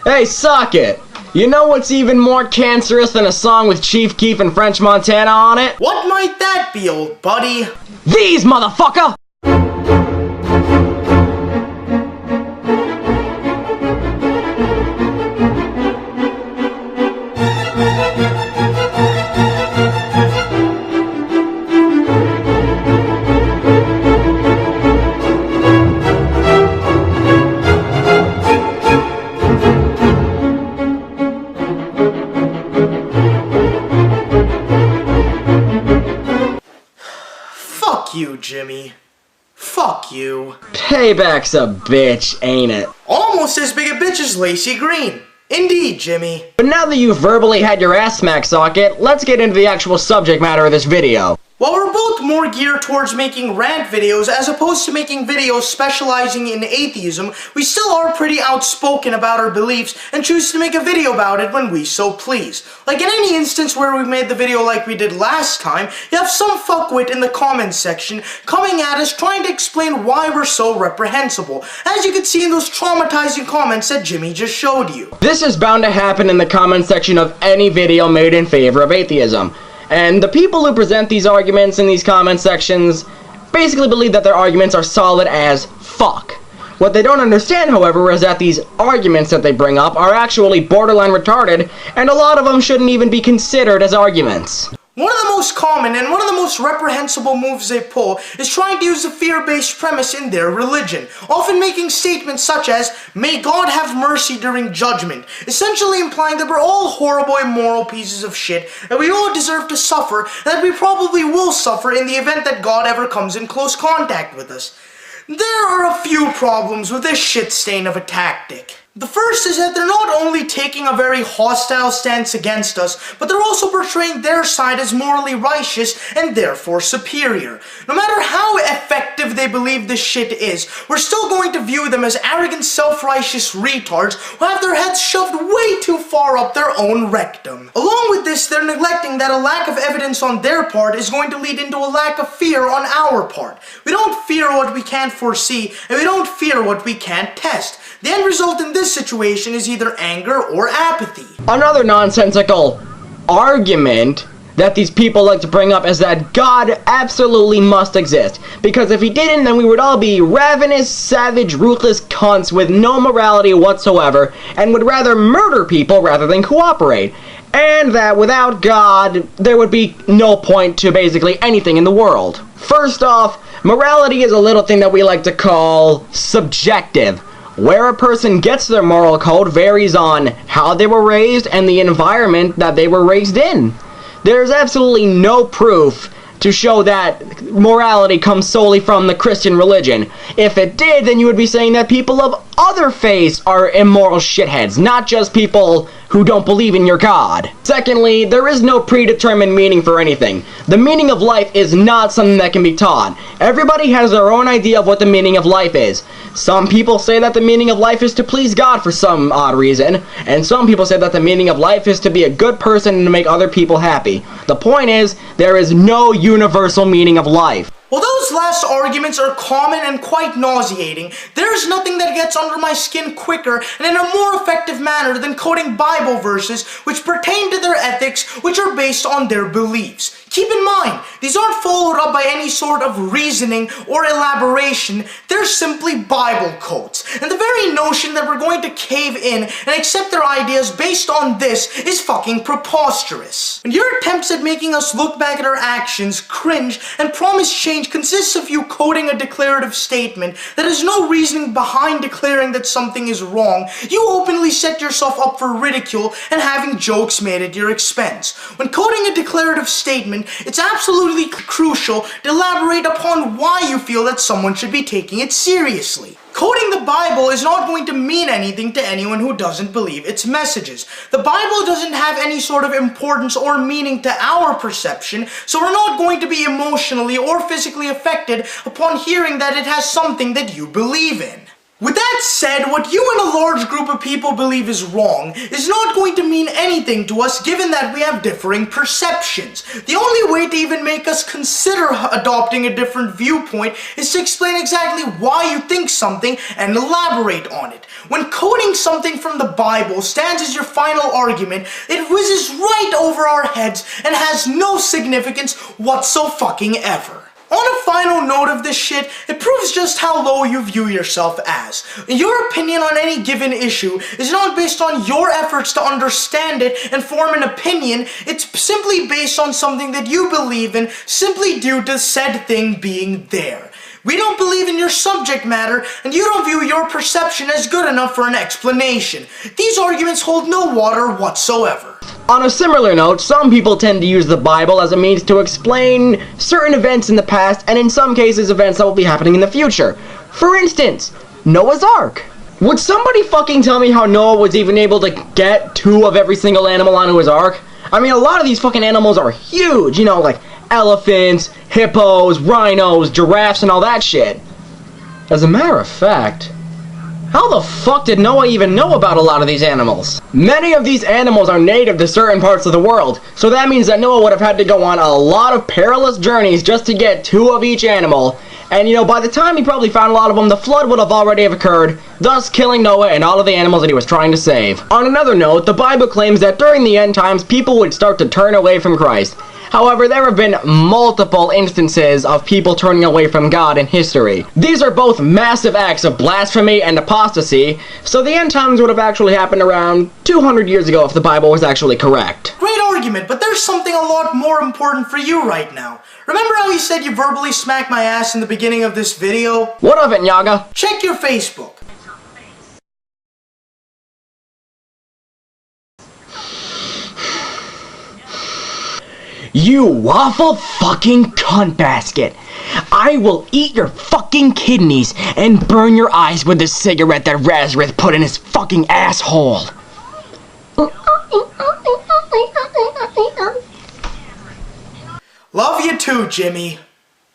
Hey, suck it! You know what's even more cancerous than a song with Chief Keef and French Montana on it? What might that be, old buddy? These, motherfucker! Fuck you, Jimmy. Fuck you. Payback's a bitch, ain't it? Almost as big a bitch as Lacey Green. Indeed, Jimmy. But now that you've verbally had your ass smacked, Socket, let's get into the actual subject matter of this video. While we're both more geared towards making rant videos as opposed to making videos specializing in atheism, we still are pretty outspoken about our beliefs and choose to make a video about it when we so please. Like in any instance where we made the video like we did last time, you have some fuckwit in the comments section coming at us trying to explain why we're so reprehensible, as you can see in those traumatizing comments that Jimmy just showed you. This is bound to happen in the comments section of any video made in favor of atheism. And the people who present these arguments in these comment sections basically believe that their arguments are solid as fuck. What they don't understand, however, is that these arguments that they bring up are actually borderline retarded, and a lot of them shouldn't even be considered as arguments. One of the most common and one of the most reprehensible moves they pull is trying to use a fear-based premise in their religion, often making statements such as, "May God have mercy during judgment," essentially implying that we're all horrible, immoral pieces of shit, that we all deserve to suffer, and that we probably will suffer in the event that God ever comes in close contact with us. There are a few problems with this shit stain of a tactic. The first is that they're not only taking a very hostile stance against us, but they're also portraying their side as morally righteous and therefore superior. No matter how effective they believe this shit is, we're still going to view them as arrogant, self-righteous retards who have their heads shoved way too far up their own rectum. Along with this, they're neglecting that a lack of evidence on their part is going to lead into a lack of fear on our part. We don't fear what we can't foresee, and we don't fear what we can't test. The end result in this situation is either anger or apathy. Another nonsensical argument that these people like to bring up is that God absolutely must exist, because if he didn't, then we would all be ravenous, savage, ruthless cunts with no morality whatsoever, and would rather murder people rather than cooperate. And that without God, there would be no point to basically anything in the world. First off, morality is a little thing that we like to call subjective. Where a person gets their moral code varies on how they were raised and the environment that they were raised in. There's absolutely no proof to show that morality comes solely from the Christian religion. If it did, then you would be saying that people of other faiths are immoral shitheads, not just people who don't believe in your God. Secondly, there is no predetermined meaning for anything. The meaning of life is not something that can be taught. Everybody has their own idea of what the meaning of life is. Some people say that the meaning of life is to please God for some odd reason, and some people say that the meaning of life is to be a good person and to make other people happy. The point is, there is no universal meaning of life. While those last arguments are common and quite nauseating, there's nothing that gets under my skin quicker and in a more effective manner than quoting Bible verses which pertain to their ethics, which are based on their beliefs. Keep in mind, these aren't followed up by any sort of reasoning or elaboration, they're simply Bible quotes. And the very notion that we're going to cave in and accept their ideas based on this is fucking preposterous. And your attempts at making us look back at our actions, cringe, and promise change consists of you quoting a declarative statement that has no reasoning behind declaring that something is wrong. You openly set yourself up for ridicule and having jokes made at your expense. When quoting a declarative statement, it's absolutely crucial to elaborate upon why you feel that someone should be taking it seriously. Quoting the Bible is not going to mean anything to anyone who doesn't believe its messages. The Bible doesn't have any sort of importance or meaning to our perception, so we're not going to be emotionally or physically affected upon hearing that it has something that you believe in. With that said, what you and a large group of people believe is wrong is not going to mean anything to us given that we have differing perceptions. The only way to even make us consider adopting a different viewpoint is to explain exactly why you think something and elaborate on it. When quoting something from the Bible stands as your final argument, it whizzes right over our heads and has no significance whatsoever. On a final note of this shit, it proves just how low you view yourself as. Your opinion on any given issue is not based on your efforts to understand it and form an opinion, it's simply based on something that you believe in simply due to said thing being there. We don't believe in your subject matter, and you don't view your perception as good enough for an explanation. These arguments hold no water whatsoever. On a similar note, some people tend to use the Bible as a means to explain certain events in the past, and in some cases events that will be happening in the future. For instance, Noah's Ark. Would somebody fucking tell me how Noah was even able to get 2 of every single animal onto his ark? I mean, a lot of these fucking animals are huge, you know, like elephants, hippos, rhinos, giraffes, and all that shit. As a matter of fact, how the fuck did Noah even know about a lot of these animals? Many of these animals are native to certain parts of the world, so that means that Noah would have had to go on a lot of perilous journeys just to get 2 of each animal, and you know, by the time he probably found a lot of them, the flood would have already occurred, thus killing Noah and all of the animals that he was trying to save. On another note, the Bible claims that during the end times, people would start to turn away from Christ. However, there have been multiple instances of people turning away from God in history. These are both massive acts of blasphemy and apostasy, so the end times would have actually happened around 200 years ago if the Bible was actually correct. Great argument, but there's something a lot more important for you right now. Remember how you said you verbally smacked my ass in the beginning of this video? What of it, Nyaga? Check your Facebook. You waffle fucking cunt basket. I will eat your fucking kidneys and burn your eyes with the cigarette that Razrith put in his fucking asshole. Love you too, Jimmy.